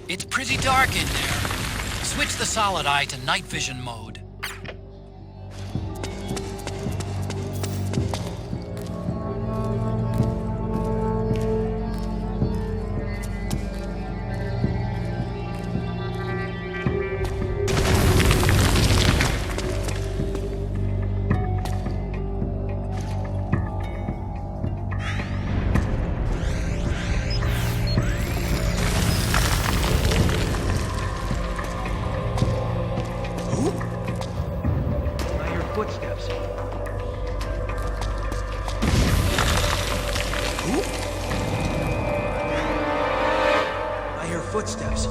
It's pretty dark in there. Switch the solid eye to night vision mode. Footsteps. Who? I hear footsteps.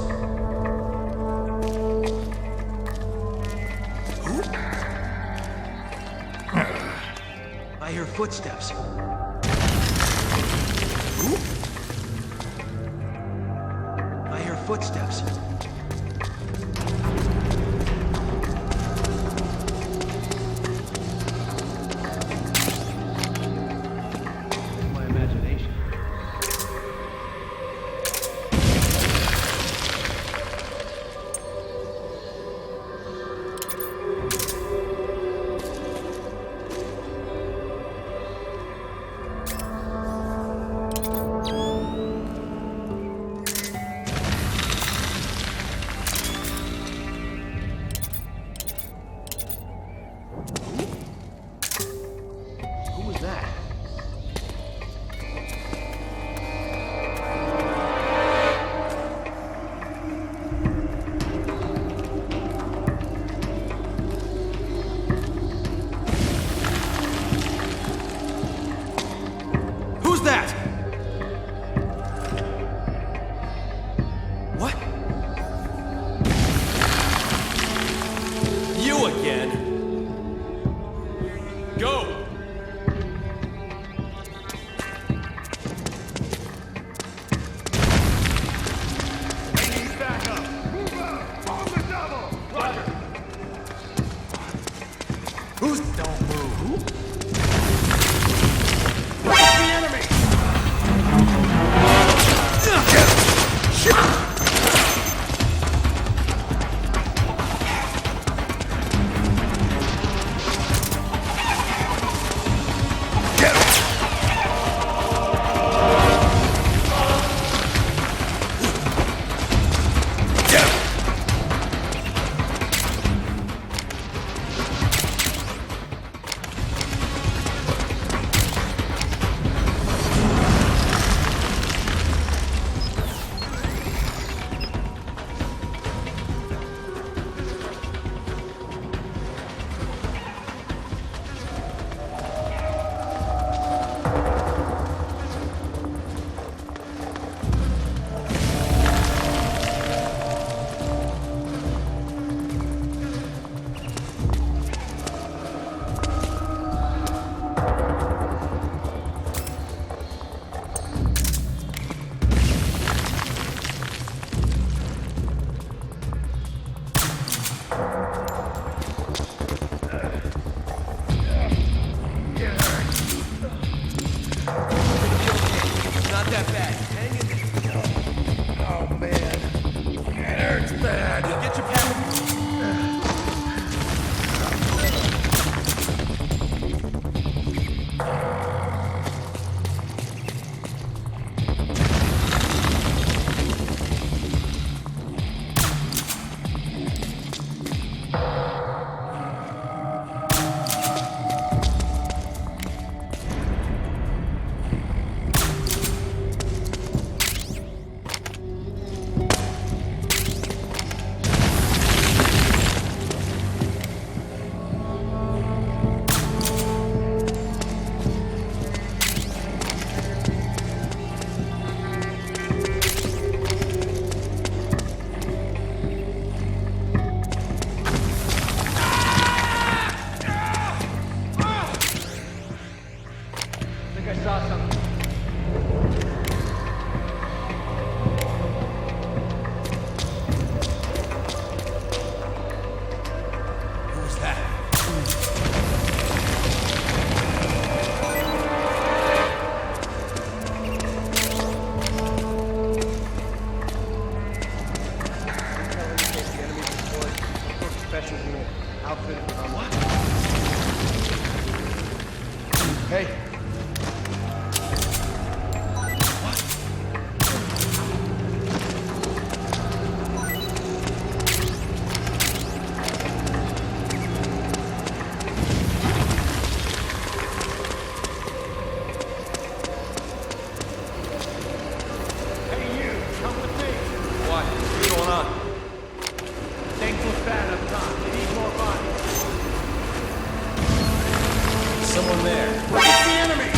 Who? I hear footsteps. Who? I hear footsteps. special rule. Outfitted with what? Hey. Someone there. Look at the enemy!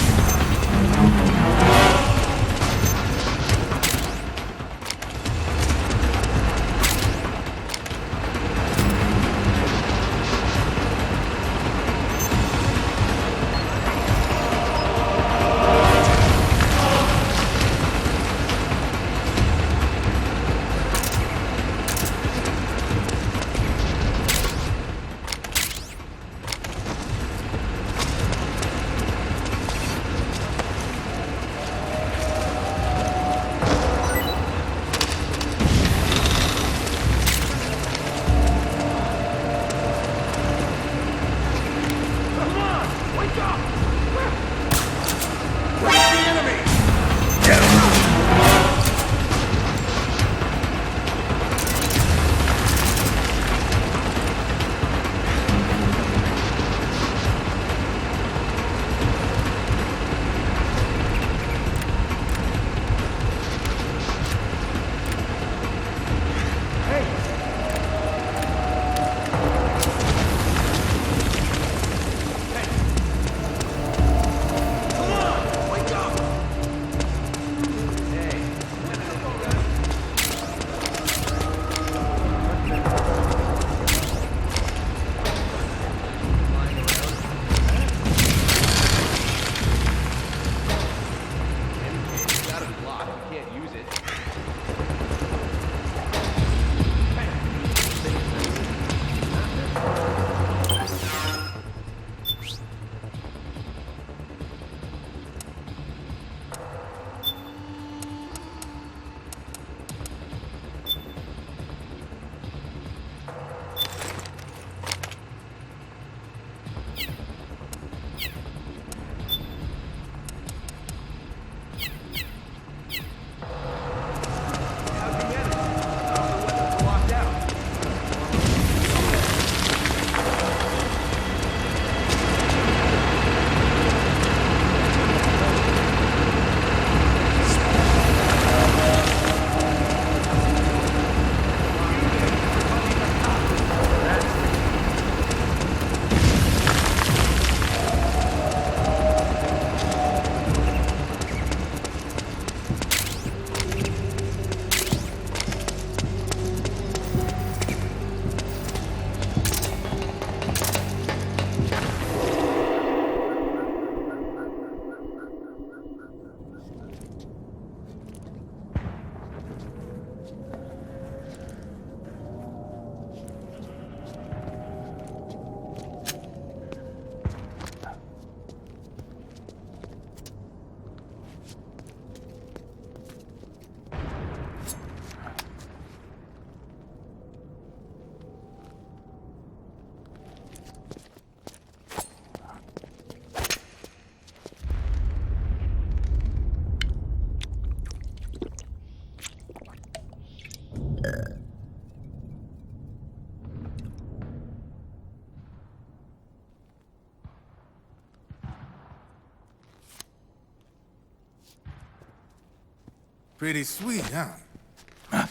Pretty sweet, huh?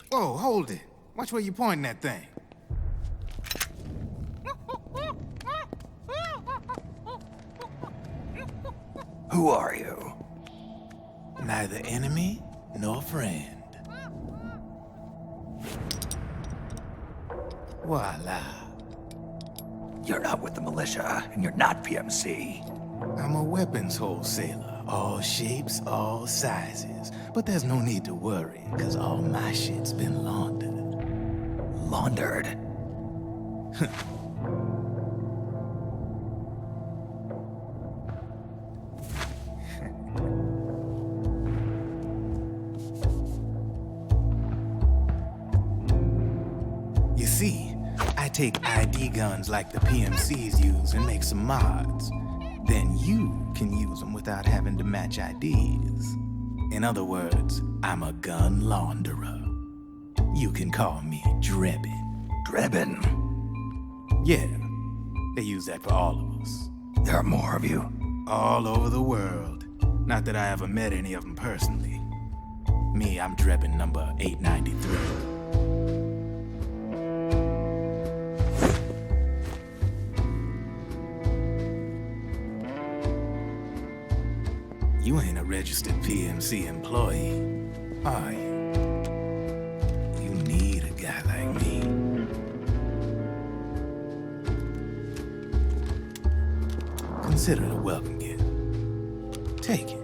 Whoa, hold it. Watch where you pointing that thing. Who are you? Neither enemy nor friend. Voila. You're not with the militia, and you're not PMC. I'm a weapons wholesaler. All shapes, all sizes. But there's no need to worry, because all my shit's been laundered. Laundered? You see, I take ID guns like the PMCs use and make some mods. Then you can use them without having to match IDs. In other words, I'm a gun launderer. You can call me Drebin. Drebin? Yeah, they use that for all of us. There are more of you. All over the world. Not that I ever met any of them personally. Me, I'm Drebin number 893. You ain't a registered PMC employee, are you? You need a guy like me. Consider it a welcome gift. Take it.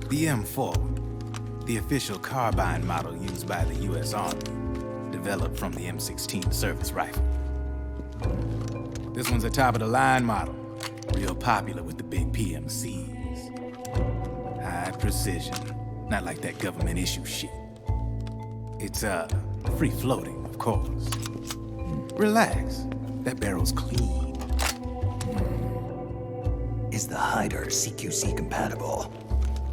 The M4, the official carbine model used by the U.S. Army, developed from the M16 service rifle. This one's a top-of-the-line model, real popular with the big PMCs. High precision, not like that government issue shit. It's, free-floating, of course. Relax, that barrel's clean. Is the hider CQC compatible?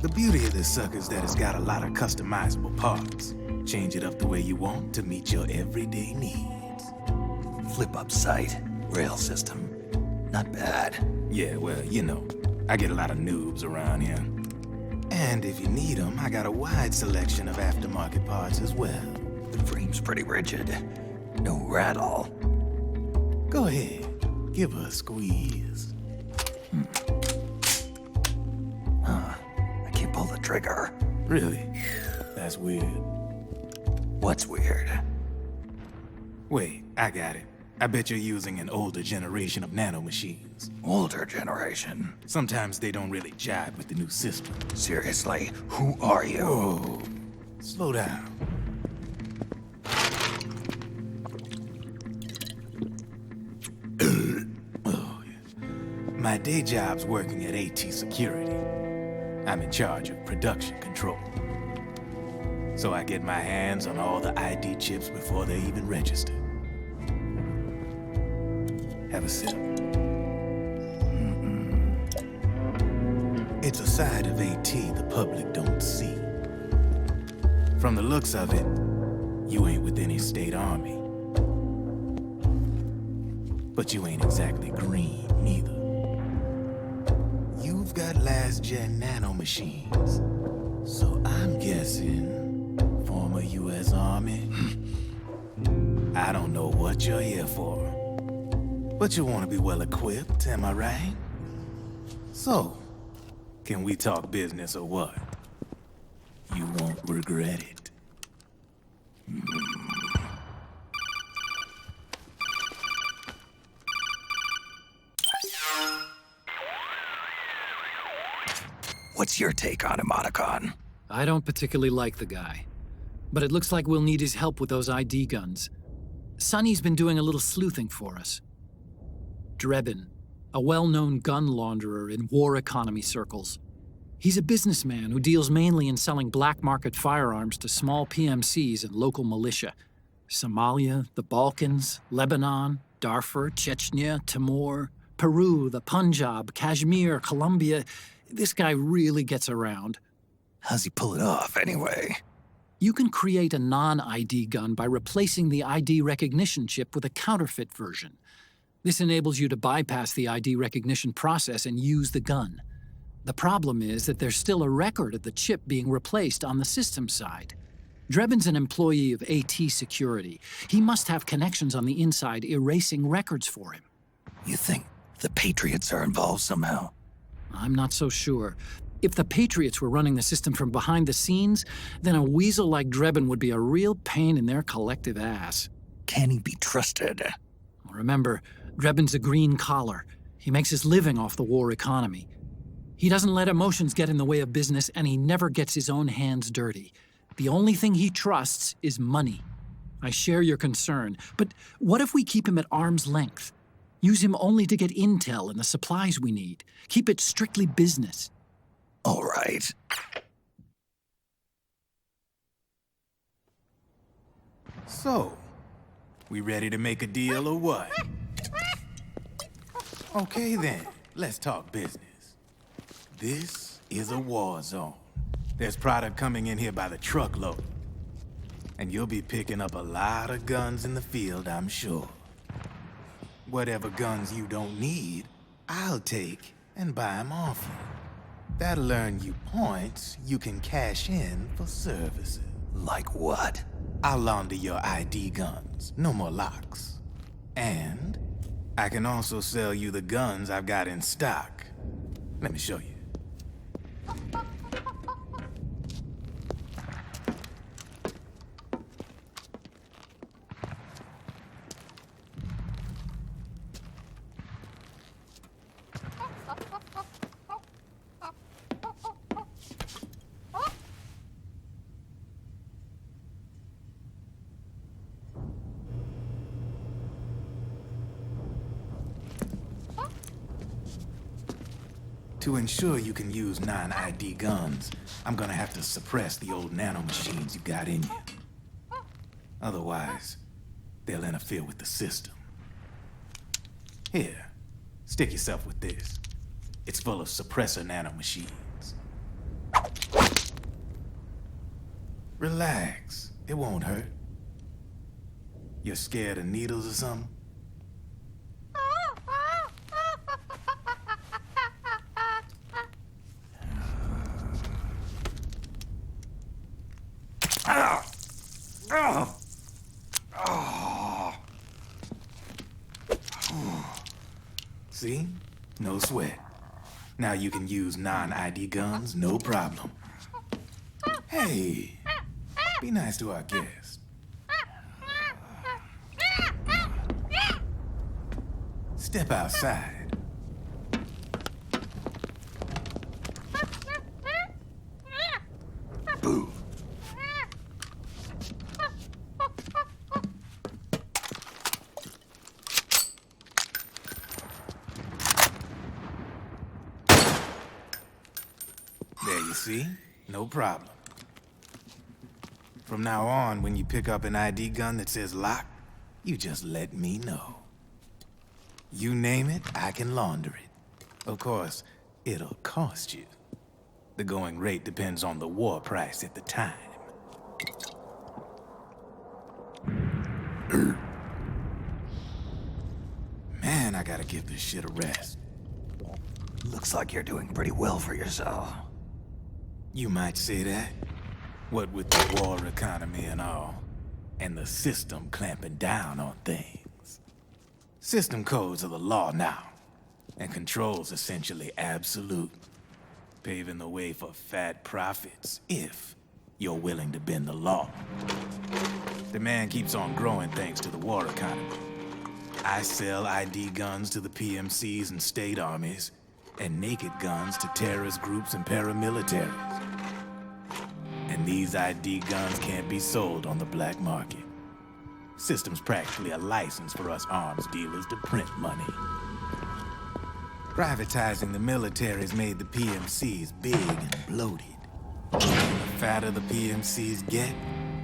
The beauty of this sucker is that it's got a lot of customizable parts. Change it up the way you want to meet your everyday needs. Flip-up sight, rail system. Not bad. Yeah, well, you know, I get a lot of noobs around here. And if you need them, I got a wide selection of aftermarket parts as well. The frame's pretty rigid. No rattle. Go ahead, give her a squeeze. I can't pull the trigger. Really? That's weird. What's weird? Wait, I got it. I bet you're using an older generation of nanomachines. Older generation? Sometimes they don't really jive with the new system. Seriously, who are you? Whoa, slow down. Oh, yeah. My day job's working at AT Security. I'm in charge of production control. So I get my hands on all the ID chips before they even register. Have a sip. It's a side of AT the public don't see. From the looks of it, you ain't with any state army. But you ain't exactly green, neither. You've got last-gen nanomachines. So I'm guessing former U.S. Army. I don't know what you're here for. But you want to be well-equipped, am I right? So, can we talk business or what? You won't regret it. What's your take on Emoticon? I don't particularly like the guy. But it looks like we'll need his help with those ID guns. Sonny's been doing a little sleuthing for us. Drebin, a well-known gun launderer in war economy circles. He's a businessman who deals mainly in selling black market firearms to small PMCs and local militia. Somalia, the Balkans, Lebanon, Darfur, Chechnya, Timor, Peru, the Punjab, Kashmir, Colombia. This guy really gets around. How's he pull it off, anyway? You can create a non-ID gun by replacing the ID recognition chip with a counterfeit version. This enables you to bypass the ID recognition process and use the gun. The problem is that there's still a record of the chip being replaced on the system side. Drebin's an employee of AT Security. He must have connections on the inside erasing records for him. You think the Patriots are involved somehow? I'm not so sure. If the Patriots were running the system from behind the scenes, then a weasel like Drebin would be a real pain in their collective ass. Can he be trusted? Remember, Drebin's a green collar. He makes his living off the war economy. He doesn't let emotions get in the way of business, and he never gets his own hands dirty. The only thing he trusts is money. I share your concern, but what if we keep him at arm's length? Use him only to get intel and the supplies we need. Keep it strictly business. All right. So, we ready to make a deal or what? Okay then, let's talk business. This is a war zone. There's product coming in here by the truckload. And you'll be picking up a lot of guns in the field, I'm sure. Whatever guns you don't need, I'll take and buy them off you. That'll earn you points you can cash in for services. Like what? I'll launder your ID guns, no more locks. And I can also sell you the guns I've got in stock. Let me show you. To ensure you can use non-ID guns, I'm gonna have to suppress the old nanomachines you got in you. Otherwise, they'll interfere with the system. Here, stick yourself with this. It's full of suppressor nanomachines. Relax, it won't hurt. You're scared of needles or something? See? No sweat. Now you can use non-ID guns, no problem. Hey, be nice to our guest. Step outside. Boo. There you see? No problem. From now on, when you pick up an ID gun that says lock, you just let me know. You name it, I can launder it. Of course, it'll cost you. The going rate depends on the war price at the time. Man, I gotta give this shit a rest. Looks like you're doing pretty well for yourself. You might say that. What with the war economy and all, and the system clamping down on things. System codes are the law now, and control's essentially absolute, paving the way for fat profits if you're willing to bend the law. Demand keeps on growing thanks to the war economy. I sell ID guns to the PMCs and state armies, and naked guns to terrorist groups and paramilitaries. And these ID guns can't be sold on the black market. System's practically a license for us arms dealers to print money. Privatizing the military's made the PMCs big and bloated. The fatter the PMCs get,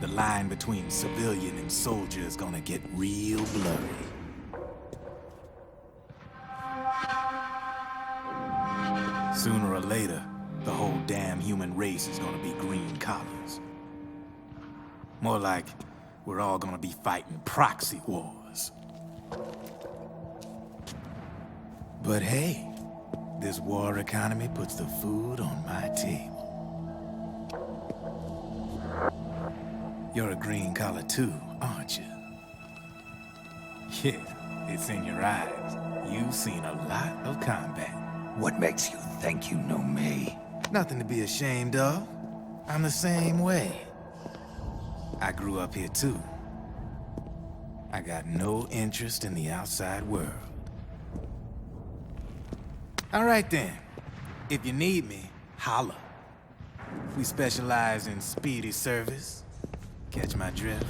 the line between civilian and soldier is gonna get real blurry. Sooner or later, the whole damn human race is gonna be green collars. More like we're all gonna be fighting proxy wars. But hey, this war economy puts the food on my table. You're a green collar too, aren't you? Yeah, it's in your eyes. You've seen a lot of combat. What makes you think you know me? Nothing to be ashamed of. I'm the same way. I grew up here too. I got no interest in the outside world. All right then. If you need me, holla. We specialize in speedy service. Catch my drift?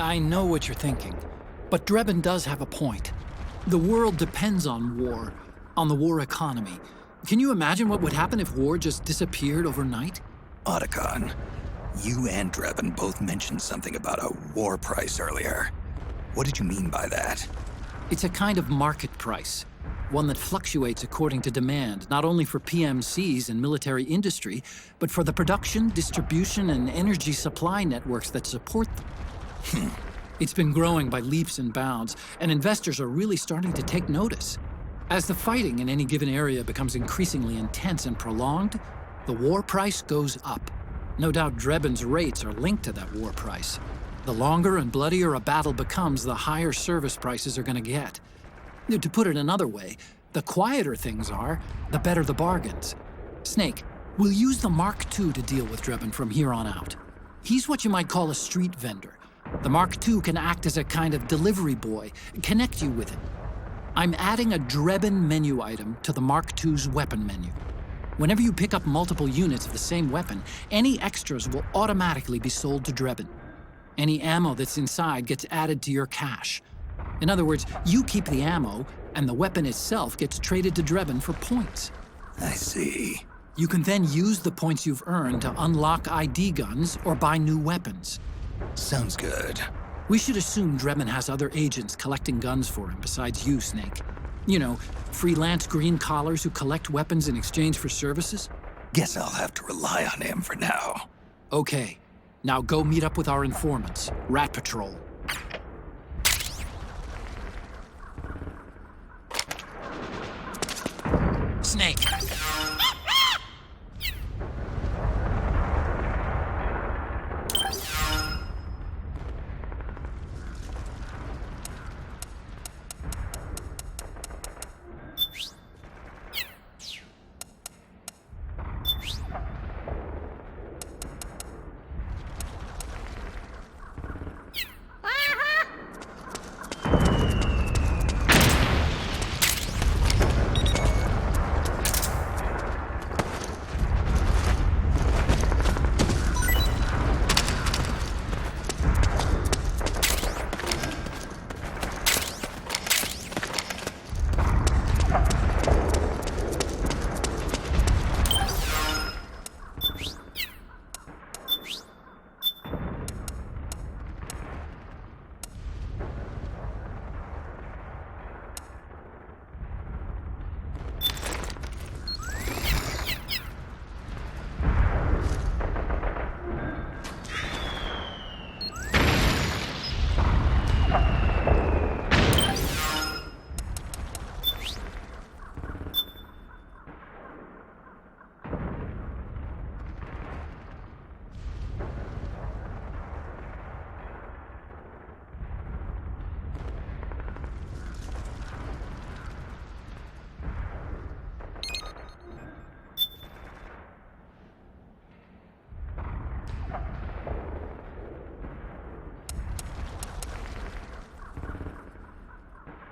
I know what you're thinking, but Drebin does have a point. The world depends on war, on the war economy. Can you imagine what would happen if war just disappeared overnight? Otacon, you and Drebin both mentioned something about a war price earlier. What did you mean by that? It's a kind of market price, one that fluctuates according to demand, not only for PMCs and military industry, but for the production, distribution, and energy supply networks that support them. It's been growing by leaps and bounds, and investors are really starting to take notice. As the fighting in any given area becomes increasingly intense and prolonged, the war price goes up. No doubt Drebin's rates are linked to that war price. The longer and bloodier a battle becomes, the higher service prices are going to get. To put it another way, the quieter things are, the better the bargains. Snake, we'll use the Mark II to deal with Drebin from here on out. He's what you might call a street vendor. The Mark II can act as a kind of delivery boy, connect you with him. I'm adding a Drebin menu item to the Mark II's weapon menu. Whenever you pick up multiple units of the same weapon, any extras will automatically be sold to Drebin. Any ammo that's inside gets added to your cache. In other words, you keep the ammo, and the weapon itself gets traded to Drebin for points. I see. You can then use the points you've earned to unlock ID guns or buy new weapons. Sounds good. We should assume Drebin has other agents collecting guns for him besides you, Snake. You know, freelance green collars who collect weapons in exchange for services? Guess I'll have to rely on him for now. Okay. Now go meet up with our informants, Rat Patrol. Snake,